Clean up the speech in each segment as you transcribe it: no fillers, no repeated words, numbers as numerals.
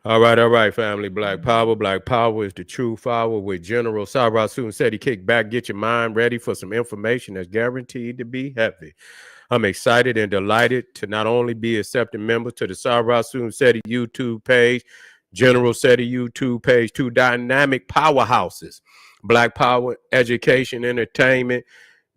All right, family. Black Power. Black Power is the true power with General Sarah Soon said he kick back, get your mind ready for some information that's guaranteed to be heavy. I'm excited and delighted to not only be accepting members to the Sarah Soon Seti YouTube page, General Seti YouTube page, two dynamic powerhouses, Black Power, Education, Entertainment.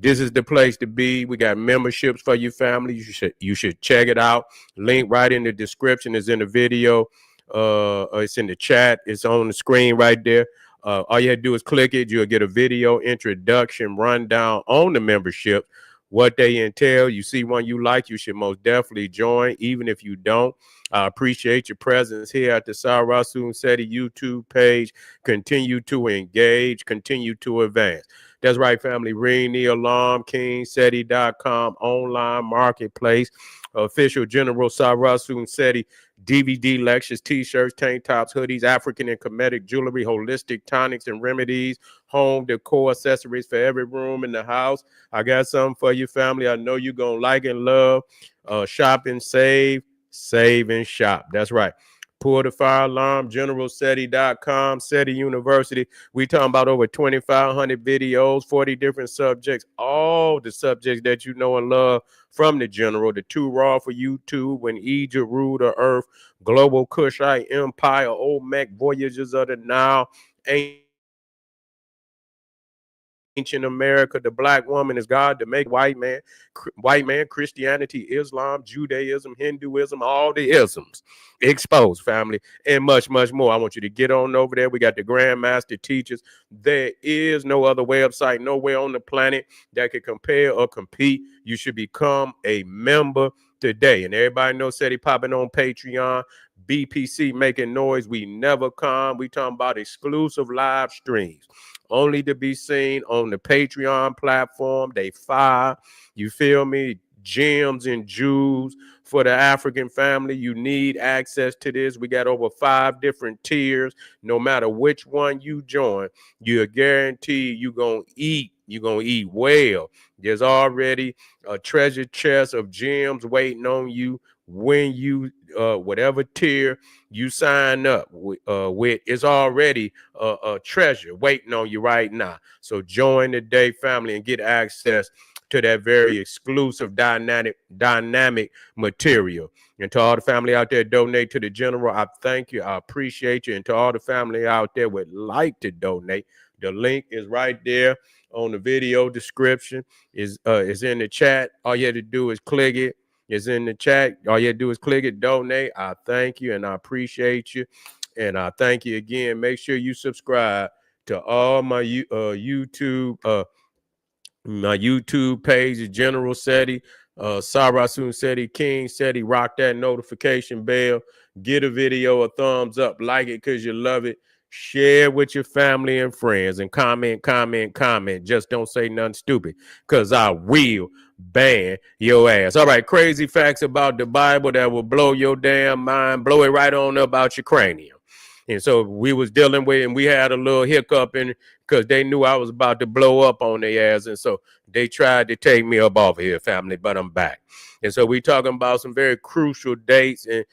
This is the place to be. We got memberships for your family. You should check it out. Link right in the description is in the video. It's in the chat. It's on the screen right there. All you have to do is click it. You'll get a video introduction rundown on the membership, what they entail. You see one you like, you should most definitely join. Even if you don't, I appreciate your presence here at the Sarasun Seti YouTube page. Continue to engage, continue to advance. That's right, family. Ring the alarm, kingseti.com, online marketplace, official General Sarasun Seti DVD lectures, t-shirts, tank tops, hoodies, African and Kemetic jewelry, holistic tonics and remedies, home decor accessories for every room in the house. I got something for you, family. I know you're going to like and love. Shop and save and shop. That's right. Pull the fire alarm, generalseti.com, SETI University. We talking about over 2,500 videos, 40 different subjects, all the subjects that you know and love from the general, the two raw for YouTube, when Egypt ruled the earth, global Kushite empire, Olmec, voyages of the Nile, ancient America, the black woman is God, to make white man, Christianity, Islam, Judaism, Hinduism, all the isms exposed, family, and much, much more. I want you to get on over there. We got the Grandmaster teachers. There is no other website, nowhere on the planet that can compare or compete. You should become a member today. And everybody knows SETI popping on Patreon. BPC making noise. We never come. We talking about exclusive live streams, only to be seen on the Patreon platform. They fire, you feel me? Gems and jewels for the African family. You need access to this. We got over 5 different tiers. No matter which one you join, you're guaranteed you're going to eat. You're going to eat well. There's already a treasure chest of gems waiting on you when you, whatever tier you sign up with, it's already a treasure waiting on you right now. So join the day, family, and get access to that very exclusive dynamic material. And to all the family out there donate to the general, I thank you. I appreciate you. And to all the family out there would like to donate, the link is right there on the video description. Is in the chat. All you have to do is click it. It's in the chat. All you have to do is click it, donate. I thank you and I appreciate you. And I thank you again. Make sure you subscribe to all my YouTube my YouTube page, General Seti, Sarasun Seti, King Seti. Rock that notification bell. Get a video a thumbs up. Like it because you love it. Share with your family and friends. And comment. Just don't say nothing stupid, because I will ban your ass. All right, crazy facts about the Bible that will blow your damn mind. Blow it right on up out your cranium. And so we was dealing with, and we had a little hiccup in, because they knew I was about to blow up on their ass. And so they tried to take me up off of here, family, but I'm back. And so we talking about some very crucial dates. And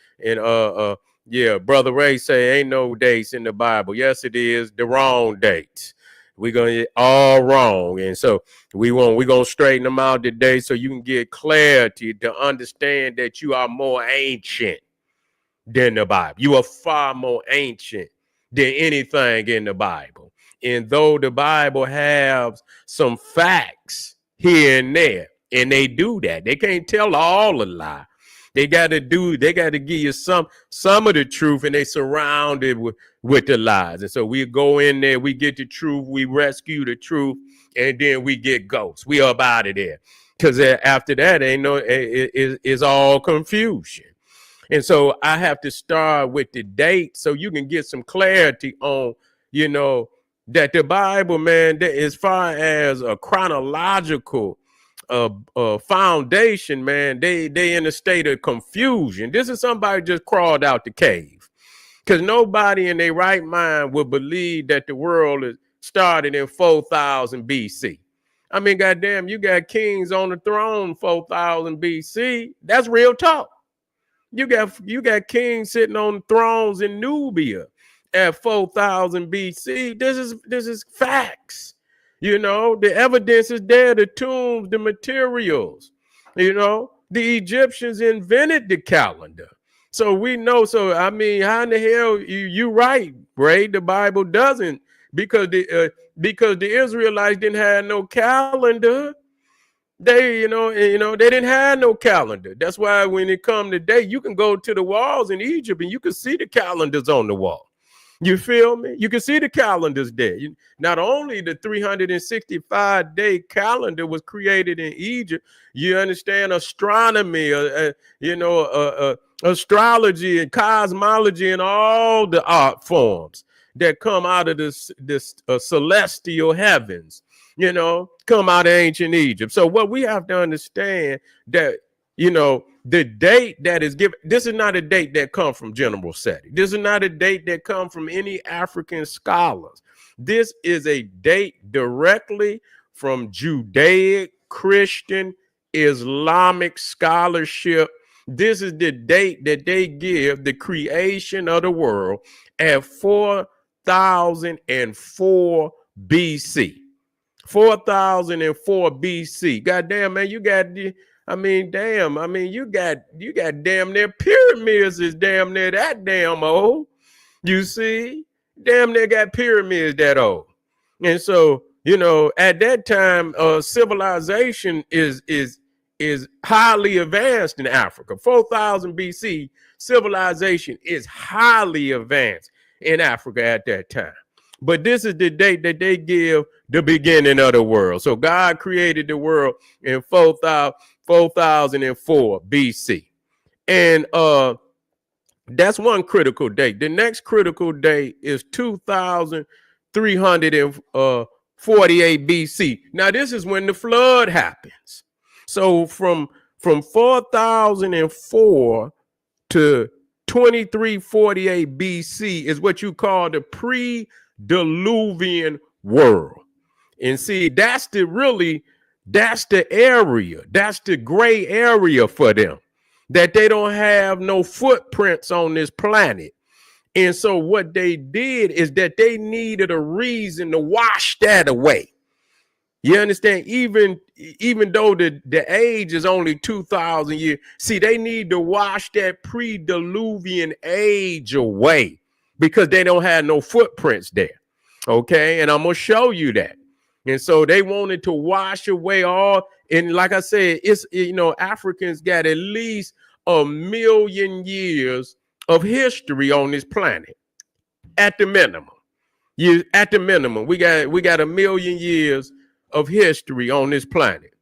yeah, Brother Ray say ain't no dates in the Bible. Yes, it is. The wrong dates. We're gonna get all wrong. And so we're gonna straighten them out today so you can get clarity to understand that you are more ancient than the Bible. You are far more ancient than anything in the Bible. And though the Bible has some facts here and there, and they do that, they can't tell all the lie. They got to give you some of the truth, and they surround it with the lies. And so we go in there, we get the truth, we rescue the truth, and then we get ghosts. We up out of there. Because after that, it's all confusion. And so I have to start with the date so you can get some clarity on, that the Bible, man, that as far as a chronological foundation, man, they in a state of confusion. This is somebody just crawled out the cave, because nobody in their right mind would believe that the world is started in 4000 BC. I mean, goddamn, you got kings on the throne 4000 BC. That's real talk. You got kings sitting on thrones in Nubia at 4000 BC. This is facts. You know, the evidence is there, the tombs, the materials. You know, the Egyptians invented the calendar. So we know. So I mean, how in the hell you right, Ray? The Bible doesn't, because the Israelites didn't have no calendar. They didn't have no calendar. That's why when it come today, you can go to the walls in Egypt and you can see the calendars on the wall. You feel me? You can see the calendars there. Not only the 365-day calendar was created in Egypt, you understand astronomy, astrology and cosmology and all the art forms that come out of this celestial heavens, come out of ancient Egypt. So what we have to understand that, the date that is given, this is not a date that comes from General Seti. This is not a date that comes from any African scholars. This is a date directly from Judaic, Christian, Islamic scholarship. This is the date that they give the creation of the world at 4004 BC. 4004 BC. Goddamn, man, you got you got damn near pyramids is damn near that damn old. You see, damn near got pyramids that old. And so, at that time, civilization is highly advanced in Africa. 4000 BC, civilization is highly advanced in Africa at that time. But this is the date that they give the beginning of the world. So God created the world in 4004 BC. And that's one critical date. The next critical date is 2348 BC. Now, this is when the flood happens. So from 4004 to 2348 BC is what you call the pre-Diluvian world. And see, that's the area, that's the gray area for them, that they don't have no footprints on this planet. And so what they did is that they needed a reason to wash that away. You understand? Even though the age is only 2,000 years, see, they need to wash that pre-Diluvian age away because they don't have no footprints there. Okay, and I'm gonna show you that. And so they wanted to wash away all. And like I said, it's Africans got at least 1,000,000 years of history on this planet, at the minimum. We got 1,000,000 years of history on this planet.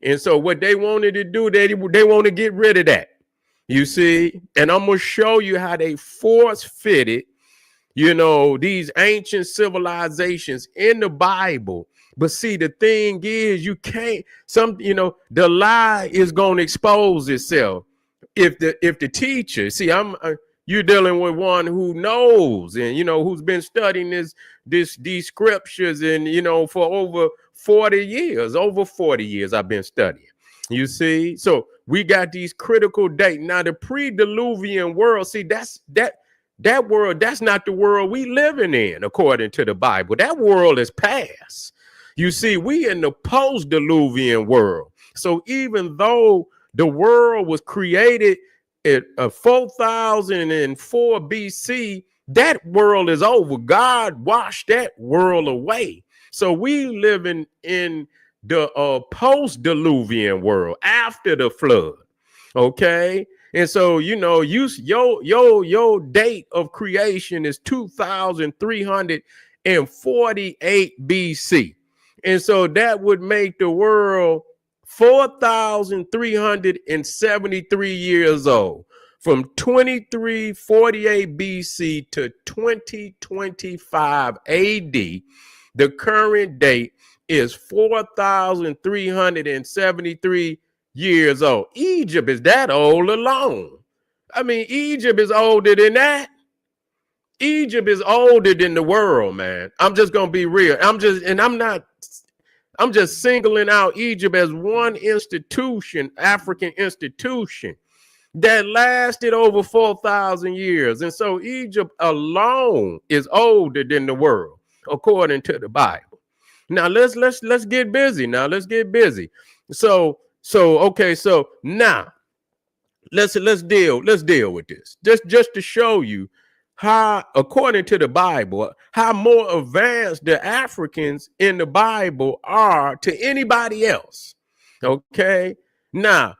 And so what they wanted to do, they want to get rid of that. You see, and I'm gonna show you how they force-fitted, these ancient civilizations in the Bible. But see, the thing is, you can't, the lie is going to expose itself. If the teacher, see, you're dealing with one who knows and, who's been studying these scriptures and, for over 40 years I've been studying. You see, so we got these critical dates. Now, the pre-Diluvian world, see, that world, that's not the world we living in, according to the Bible. That world is past. You see, we in the post-Diluvian world. So even though the world was created at 4004 BC, that world is over. God washed that world away. So we living in the post-Diluvian world after the flood. Okay. And so, your date of creation is 2348 BC. And so that would make the world 4,373 years old, from 2348 BC to 2025 AD. The current date is 4,373 years old. Egypt is that old alone. I mean, Egypt is older than that. Egypt is older than the world, man. I'm just gonna be real. I'm just singling out Egypt as one institution, African institution. that lasted over 4,000 years. And so Egypt alone is older than the world, according to the Bible. Now let's get busy. Now let's get busy. Okay, so now let's deal with this. Just to show you how, according to the Bible, how more advanced the Africans in the Bible are to anybody else. Okay? Now,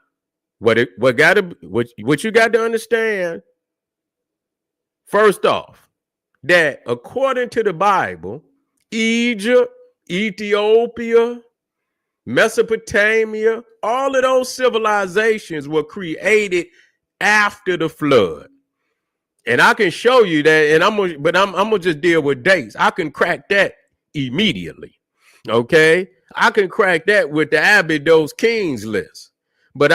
what you got to understand, first off, that according to the Bible, Egypt, Ethiopia, Mesopotamia, all of those civilizations were created after the flood. And I can show you that, and I'm gonna just deal with dates. I can crack that immediately. Okay, I can crack that with the Abydos Kings list. But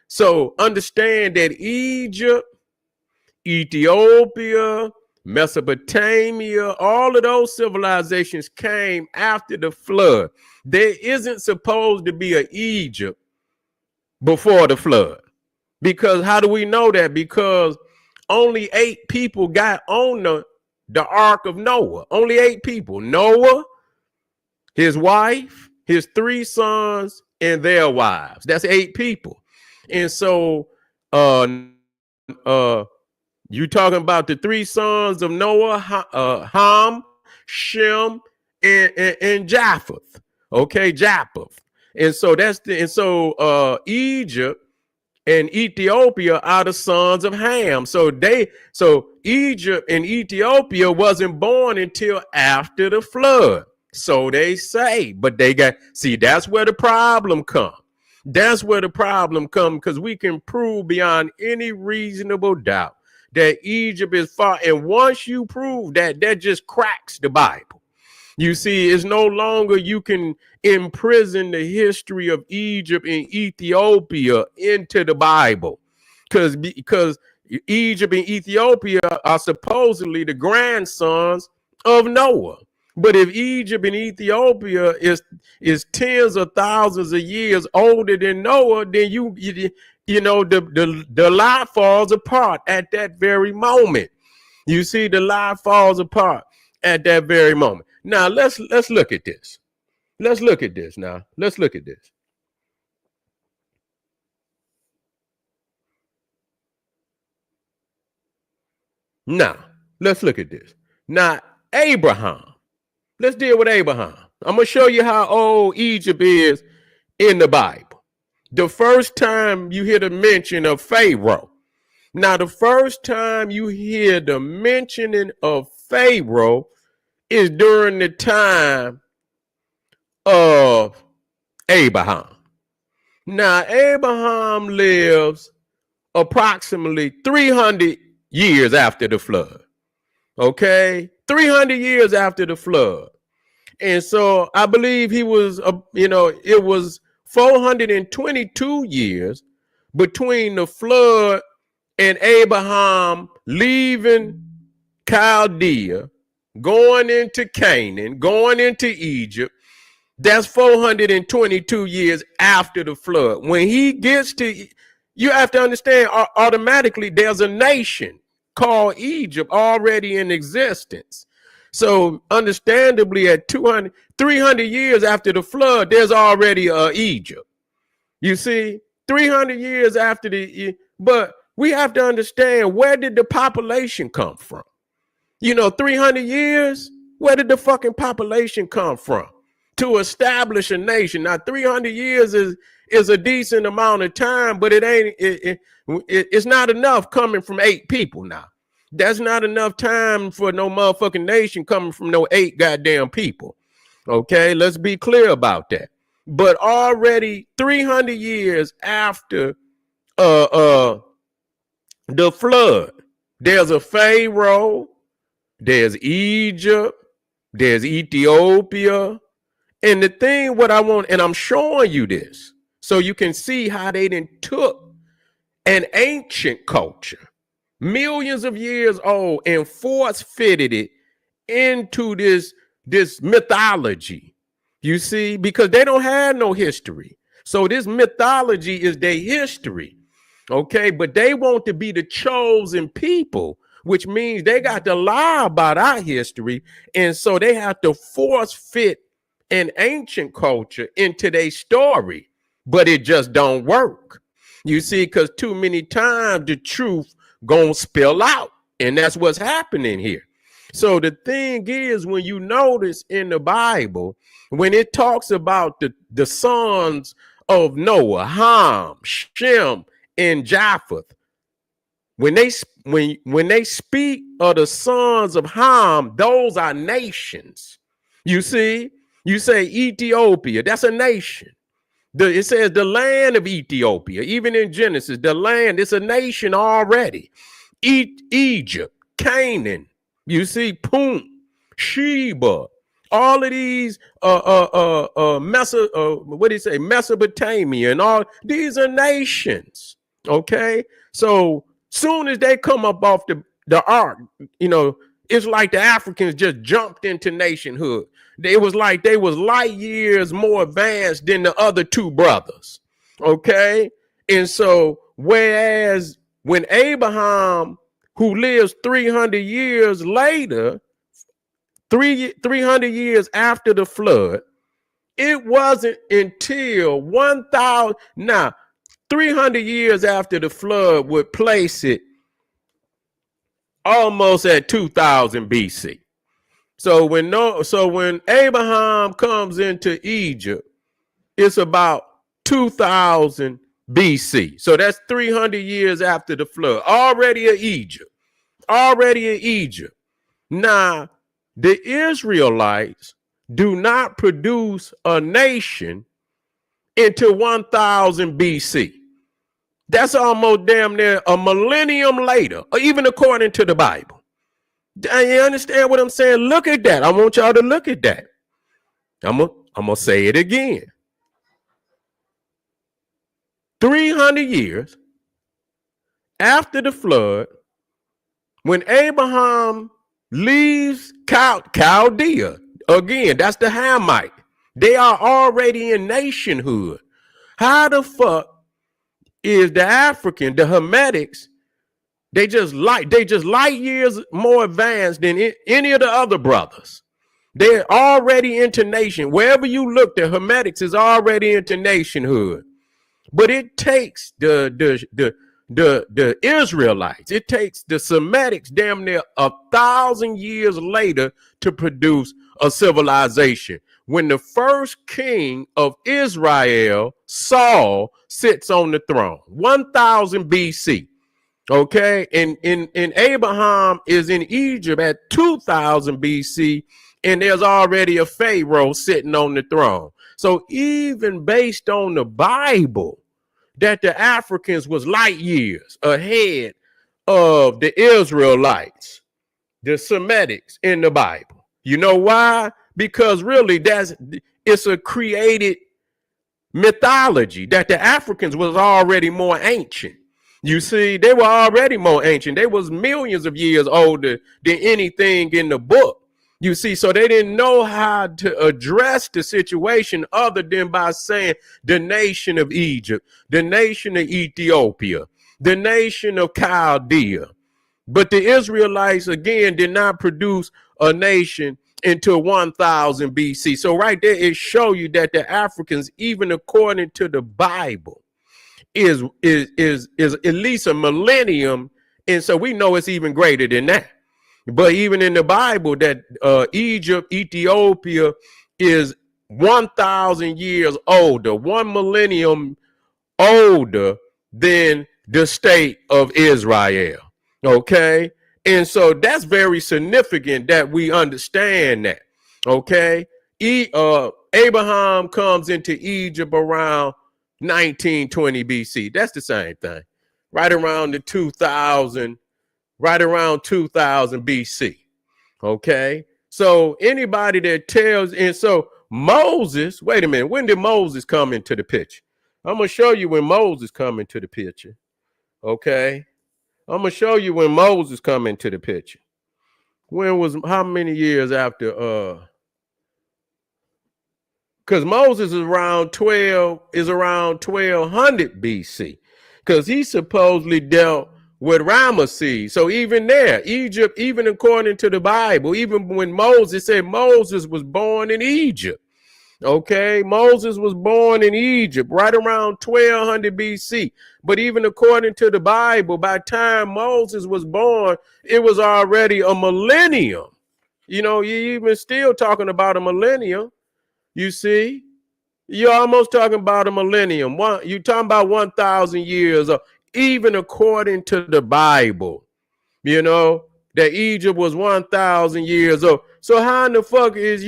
so understand that Egypt, Ethiopia, Mesopotamia, all of those civilizations came after the flood. There isn't supposed to be an Egypt before the flood. Because how do we know that? Because only 8 people got on the Ark of Noah. Only 8 people. Noah, his wife, his 3 sons, and their wives. That's 8 people. And so you talking about the 3 sons of Noah, Ham, Shem, and Japheth. Okay, Japheth. And so Egypt and Ethiopia are the sons of Ham. So Egypt and Ethiopia wasn't born until after the flood. So they say, but that's where the problem comes. That's where the problem comes, because we can prove beyond any reasonable doubt that Egypt is far. And once you prove that, that just cracks the Bible. You see, it's no longer you can imprison the history of Egypt and Ethiopia into the Bible, because Egypt and Ethiopia are supposedly the grandsons of Noah. But if Egypt and Ethiopia is tens of thousands of years older than Noah, then you know the lie falls apart at that very moment. You see, the lie falls apart at that very moment. Now let's look at this. Let's look at this now. Let's look at this. Now, let's look at this. Now, Abraham. Let's deal with Abraham. I'm going to show you how old Egypt is in the Bible. The first time you hear the mention of Pharaoh. Now, the first time you hear the mentioning of Pharaoh is during the time of Abraham. Now, Abraham lives approximately 300 years after the flood. Okay, 300 years after the flood. And so I believe he was, it was 422 years between the flood and Abraham leaving Chaldea, going into Canaan, going into Egypt. That's 422 years after the flood. When he gets to, you have to understand, automatically there's a nation called Egypt already in existence. So understandably, at 300 years after the flood, there's already Egypt. You see, 300 years after but we have to understand, where did the population come from? 300 years, where did the fucking population come from to establish a nation? Now, 300 years is a decent amount of time, but it's not enough coming from 8 people now. That's not enough time for no motherfucking nation coming from no 8 goddamn people. Okay, let's be clear about that. But already 300 years after the flood, there's a Pharaoh, there's Egypt, there's Ethiopia. And the thing what I want, and I'm showing you this so you can see how they done took an ancient culture, millions of years old, and force fitted it into this mythology. You see, because they don't have no history. So this mythology is their history. Okay, but they want to be the chosen people, which means they got to lie about our history. And so they have to force fit an ancient culture into their story, but it just don't work. You see, because too many times the truth gonna spill out. And that's what's happening here. So the thing is, when you notice in the Bible, when it talks about the sons of Noah, Ham, Shem, and Japheth, when they speak of the sons of Ham, those are nations. You see, you say Ethiopia, that's a nation. It says the land of Ethiopia, even in Genesis, the land, it's a nation already. Egypt, Canaan, you see, Punt, Sheba, all of these what do you say, Mesopotamia, and all these are nations. Okay, so soon as they come up off the ark, you know, it's like the Africans just jumped into nationhood. It was like they was light years more advanced than the other two brothers. Okay, and so whereas when Abraham, who lives 300 years later, 300 years after the flood, it wasn't until 1,000, now 300 years after the flood would place it almost at 2000 BC. So when Abraham comes into Egypt, it's about 2000 BC. So that's 300 years after the flood. Already in Egypt. Already in Egypt. Now, the Israelites do not produce a nation until 1000 BC. That's almost damn near a millennium later, or even according to the Bible. You understand what I'm saying? Look at that. I want y'all to look at that. I'm gonna say it again. 300 years after the flood, when Abraham leaves Chaldea, again, that's the Hamite. They are already in nationhood. How the fuck is the African, the Hamites, they just light years more advanced than any of the other brothers. They're already into nation. Wherever you look, the Hamites is already into nationhood. But it takes the Israelites, it takes the Semitics damn near 1,000 years later to produce a civilization. When the first king of Israel, Saul, sits on the throne, 1000 BC. Okay, and Abraham is in Egypt at 2000 BC, and there's already a Pharaoh sitting on the throne. So even based on the Bible, that the Africans was light years ahead of the Israelites, the Semitics in the Bible. You know why? Because really it's a created mythology that the Africans was already more ancient. You see, they were already more ancient. They was millions of years older than anything in the book. You see, so they didn't know how to address the situation other than by saying the nation of Egypt, the nation of Ethiopia, the nation of Chaldea. But the Israelites, again, did not produce a nation until 1000 BC. So right there, it shows you that the Africans, even according to the Bible, is at least a millennium. And so we know it's even greater than that. But even in the Bible, that Egypt, Ethiopia is 1000 years older, 1 millennium older than the state of Israel. Okay. And so that's very significant that we understand that. Okay. Abraham comes into Egypt around 1920 BC. That's the same thing. Right around 2000 BC. Okay. So anybody that tells, and so Moses, wait a minute, when did Moses come into the picture? I'm going to show you when Moses come into the picture. Okay. I'm going to show you when Moses come into the picture. How many years after, because Moses is around 1200 BC. because he supposedly dealt with Ramesses. So even there, Egypt, even according to the Bible, even when Moses said Moses was born in Egypt. Okay, Moses was born in Egypt right around 1200 BC. But even according to the Bible, by the time Moses was born, it was already a millennium. You know, you even still talking about a millennium. You see, you're almost talking about a millennium. You're talking about 1,000 years, even according to the Bible. You know, that Egypt was 1,000 years old. So how in the fuck is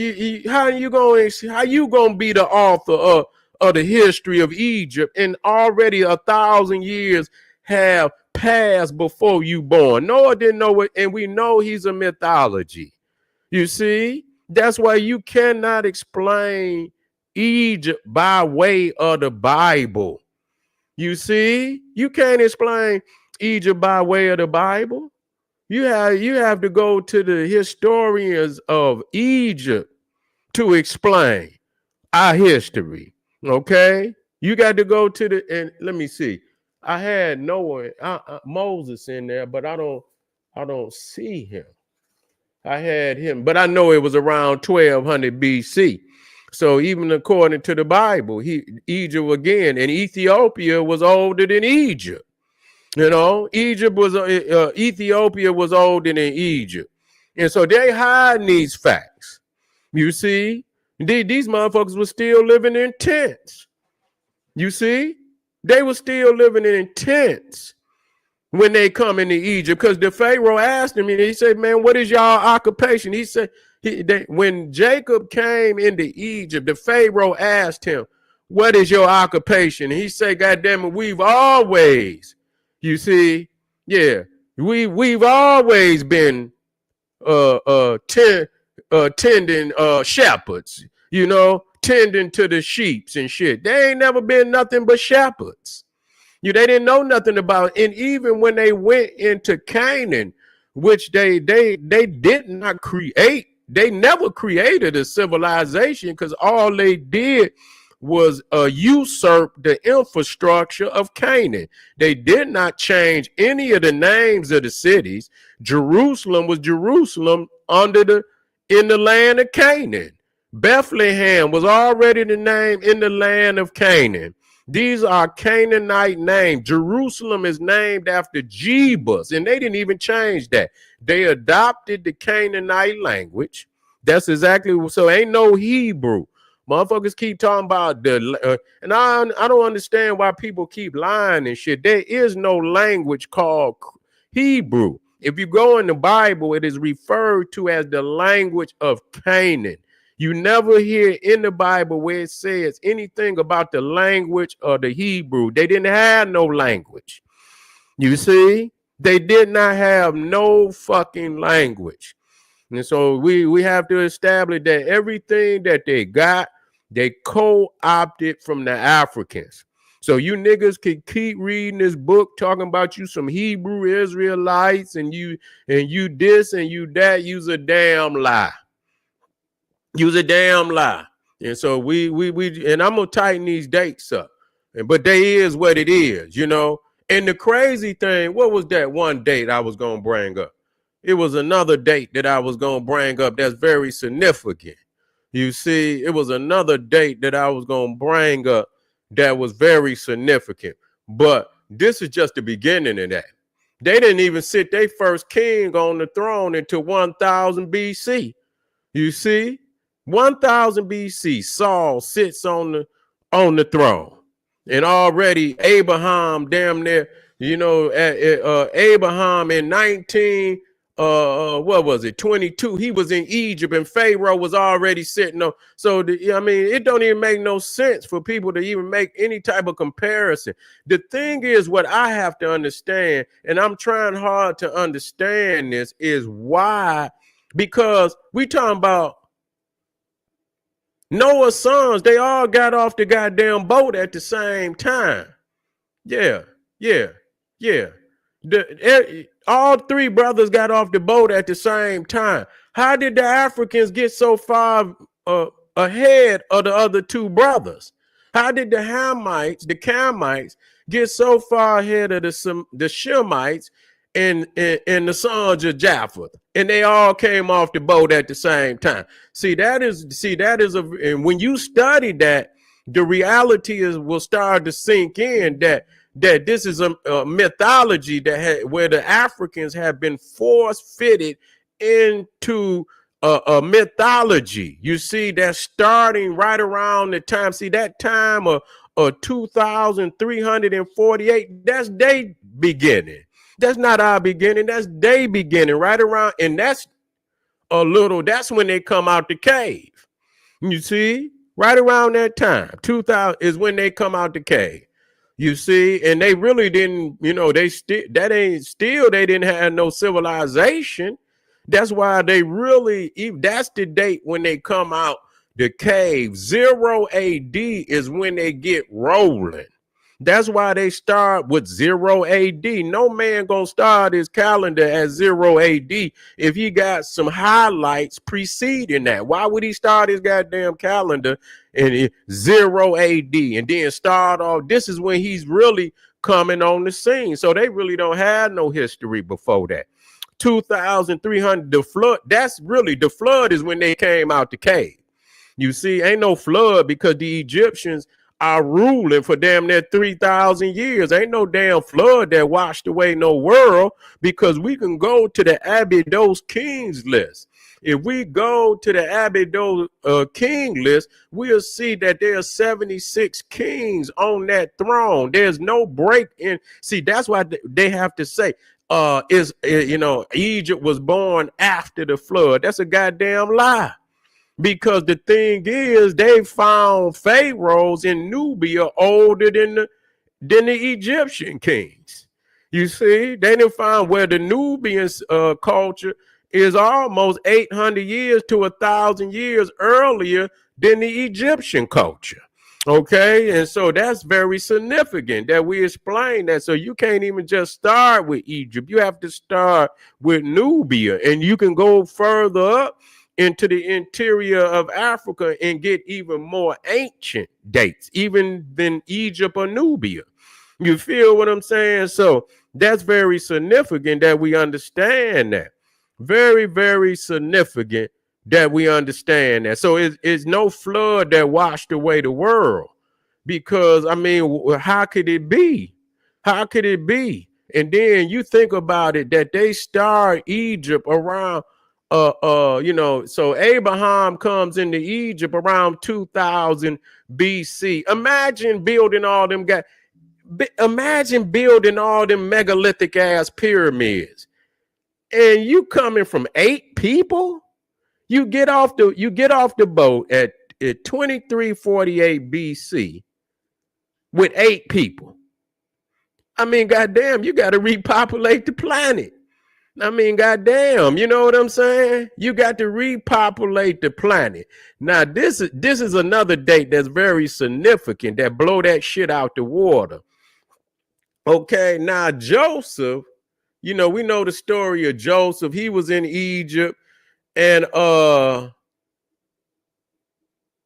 how you gonna be the author of the history of Egypt and already 1,000 years have passed before you born? Noah didn't know it, and we know he's a mythology. You see, that's why you cannot explain Egypt by way of the Bible. You see, you can't explain Egypt by way of the Bible. You have to go to the historians of Egypt to explain our history. Okay, you got to go to the and let me see. I had Noah, Moses in there, but I don't see him. I had him, but I know it was around 1200 BC. So even according to the Bible, Egypt again, and Ethiopia was older than Egypt. You know, Ethiopia was older than Egypt. And so they hiding these facts. You see, these motherfuckers were still living in tents. You see, they were still living in tents when they come into Egypt, because the Pharaoh asked him, and he said, man, what is y'all occupation? He said, when Jacob came into Egypt, the Pharaoh asked him, what is your occupation? And he said, God damn it, we've always, you see, yeah, we've always been tending shepherds, you know, tending to the sheeps and shit. They ain't never been nothing but shepherds. They didn't know nothing about it. And even when they went into Canaan, which they did not create, they never created a civilization, because all they did was usurp the infrastructure of Canaan. They did not change any of the names of the cities. Jerusalem was Jerusalem in the land of Canaan. Bethlehem was already the name in the land of Canaan. These are Canaanite names. Jerusalem is named after Jebus, and they didn't even change that. They adopted the Canaanite language. That's exactly so. Ain't no Hebrew. Motherfuckers keep talking about and I don't understand why people keep lying and shit. There is no language called Hebrew. If you go in the Bible, it is referred to as the language of Canaan. You never hear in the Bible where it says anything about the language of the Hebrew. They didn't have no language. You see, they did not have no fucking language. And so we have to establish that everything that they got, they co-opted from the Africans. So you niggas can keep reading this book talking about you some Hebrew Israelites and you this and you that. You's a damn lie. You's a damn lie. And so we and I'm gonna tighten these dates up. But they is what it is, you know. And the crazy thing, what was that one date I was gonna bring up? It was another date that I was gonna bring up that's very significant. You see, it was another date that I was gonna bring up that was very significant. But this is just the beginning of that. They didn't even sit their first king on the throne until 1000 BC. You see, 1000 BC, Saul sits on the throne, and already Abraham, damn near, you know, Abraham in 19, what was it, 22? He was in Egypt, and Pharaoh was already sitting on. So I mean, it don't even make no sense for people to even make any type of comparison. The thing is, what I have to understand, and I'm trying hard to understand this, is why. Because we talking about Noah's sons, they all got off the goddamn boat at the same time. Yeah. All three brothers got off the boat at the same time. How did the Africans get so far ahead of the other two brothers? How did the Hamites, the Camites, get so far ahead of the Shemites and the sons of Japheth? And they all came off the boat at the same time. And when you study that, the reality will start to sink in that this is a mythology where the Africans have been force fitted into a mythology. You see, that's starting right around the time. See, that time of 2,348, that's their beginning. That's not our beginning. That's their beginning right around. And that's when they come out the cave. You see, right around that time, 2000 is when they come out the cave. You see, and they really didn't, they didn't have no civilization. That's why that's the date when they come out the cave. 0 AD is when they get rolling. That's why they start with 0 AD. No man gonna start his calendar at 0 AD if he got some highlights preceding that. Why would he start his goddamn calendar in 0 AD and then start off? This is when he's really coming on the scene. So they really don't have no history before that. 2,300, the flood, the flood is when they came out the cave. You see, ain't no flood because the Egyptians are ruling for damn near 3,000 years. Ain't no damn flood that washed away no world, because we can go to the Abydos Kings list. If we go to the Abydos King list, we'll see that there are 76 kings on that throne. There's no break in. See, that's why they have to say, Egypt was born after the flood. That's a goddamn lie. Because the thing is, they found pharaohs in Nubia older than the Egyptian kings. You see, they didn't find where the Nubian culture is almost 800 years to 1,000 years earlier than the Egyptian culture. Okay, and so that's very significant that we explain that. So you can't even just start with Egypt. You have to start with Nubia, and you can go further up into the interior of Africa and get even more ancient dates, even than Egypt or Nubia. You feel what I'm saying? So that's very significant that we understand that. Very, very significant that we understand that. So it's no flood that washed away the world, because, I mean, how could it be? How could it be? And then you think about it, that they start Egypt around so Abraham comes into Egypt around 2000 BC. Imagine building all them megalithic ass pyramids, and you coming from 8 people. You get off the boat at 2348 BC with 8 people. I mean, goddamn, you got to repopulate the planet. I mean, goddamn, you know what I'm saying? You got to repopulate the planet. Now, this is another date that's very significant, that blow that shit out the water. Okay, now Joseph, we know the story of Joseph. He was in Egypt, and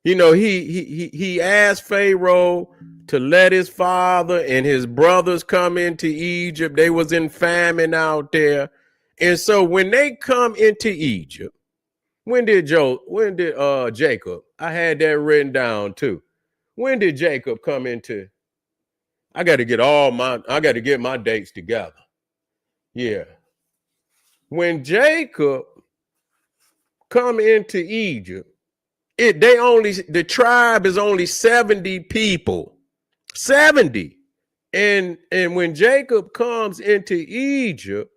he asked Pharaoh to let his father and his brothers come into Egypt. They was in famine out there. And so when they come into Egypt, when did Jacob? I had that written down too. When did Jacob come into? I got to get my dates together. Yeah. When Jacob come into Egypt, the tribe is only 70 people. 70. And when Jacob comes into Egypt,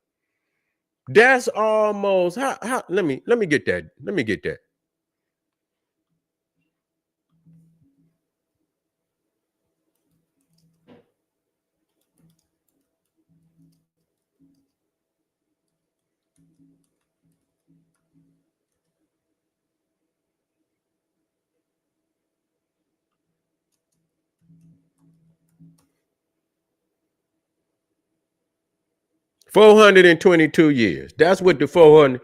that's almost let me get that. Let me get that. $422 years. That's what the 400.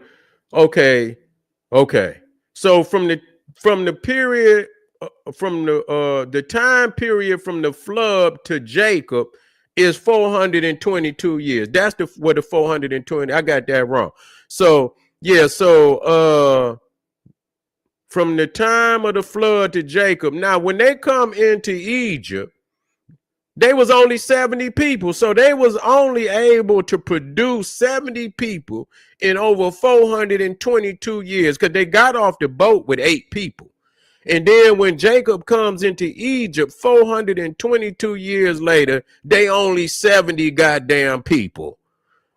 Okay. So from the period from the time period from the flood to Jacob is 422 years. That's what the 420. I got that wrong. So yeah, so from the time of the flood to Jacob. Now, when they come into Egypt, they was only 70 people. So they was only able to produce 70 people in over 422 years because they got off the boat with 8 people. And then when Jacob comes into Egypt 422 years later, they only 70 goddamn people.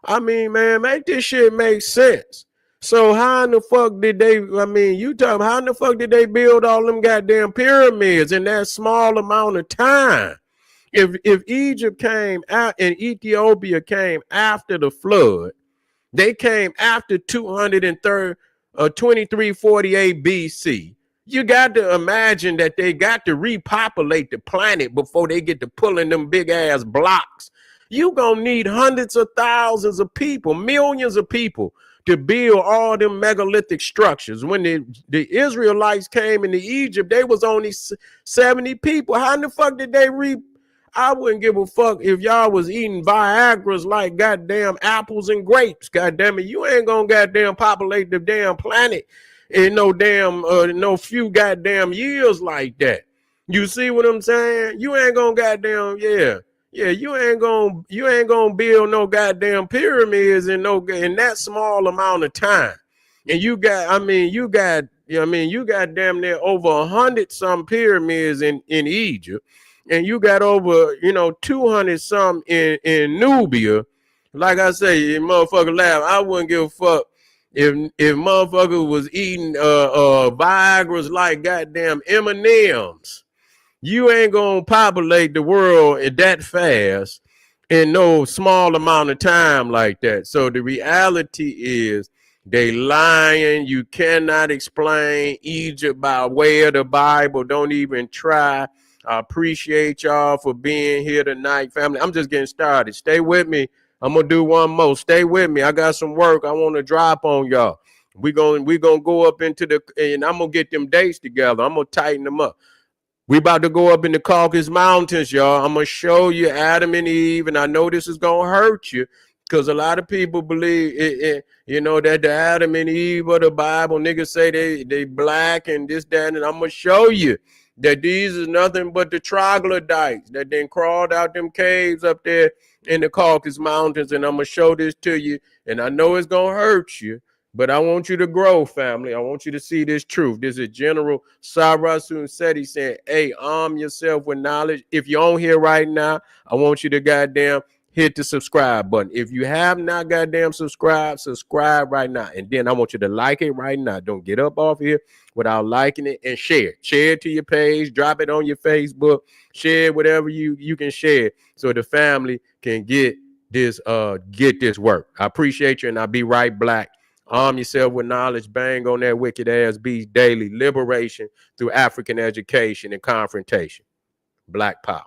I mean, man, make this shit make sense. So how in the fuck did they, I mean, you tell me, how in the fuck did they build all them goddamn pyramids in that small amount of time? If Egypt came out and Ethiopia came after the flood, they came after 2348 BC. You got to imagine that they got to repopulate the planet before they get to pulling them big ass blocks. You gonna need hundreds of thousands of people, millions of people to build all them megalithic structures. When the Israelites came into Egypt, they was only 70 people. How in the fuck did they I wouldn't give a fuck if y'all was eating Viagra's like goddamn apples and grapes. Goddamn it, you ain't gonna goddamn populate the damn planet in no damn no few goddamn years like that. You see what I'm saying? You ain't gonna goddamn you ain't gonna build no goddamn pyramids in that small amount of time. And you got you got damn near over 100 some pyramids in Egypt. And you got over, 200 some in Nubia. Like I say, motherfucker laugh. I wouldn't give a fuck if motherfucker was eating Viagra's like goddamn M&Ms. You ain't gonna populate the world that fast in no small amount of time like that. So the reality is they lying. You cannot explain Egypt by way of the Bible. Don't even try. I appreciate y'all for being here tonight, family. I'm just getting started. Stay with me. I'm gonna do one more. Stay with me. I got some work I want to drop on y'all. We gonna go up into and I'm gonna get them dates together. I'm gonna tighten them up. We about to go up in the Caucasus Mountains, y'all. I'm gonna show you Adam and Eve, and I know this is gonna hurt you because a lot of people believe that the Adam and Eve of the Bible, niggas say they black and this, that, and I'm gonna show you that these is nothing but the troglodytes that then crawled out them caves up there in the Caucasus Mountains, and I'm gonna show this to you, and I know it's gonna hurt you. But I want you to grow, family. I want you to see this truth. This is General Sarasun Seti saying, hey, arm yourself with knowledge. If you're on here right now, I want you to goddamn hit the subscribe button. If you have not goddamn subscribe right now. And then I want you to like it right now. Don't get up off here without liking it, and share. Share it to your page. Drop it on your Facebook. Share whatever you can share so the family can get this work. I appreciate you, and I'll be right back. Arm yourself with knowledge. Bang on that wicked ass beast daily. Liberation through African education and confrontation. Black power.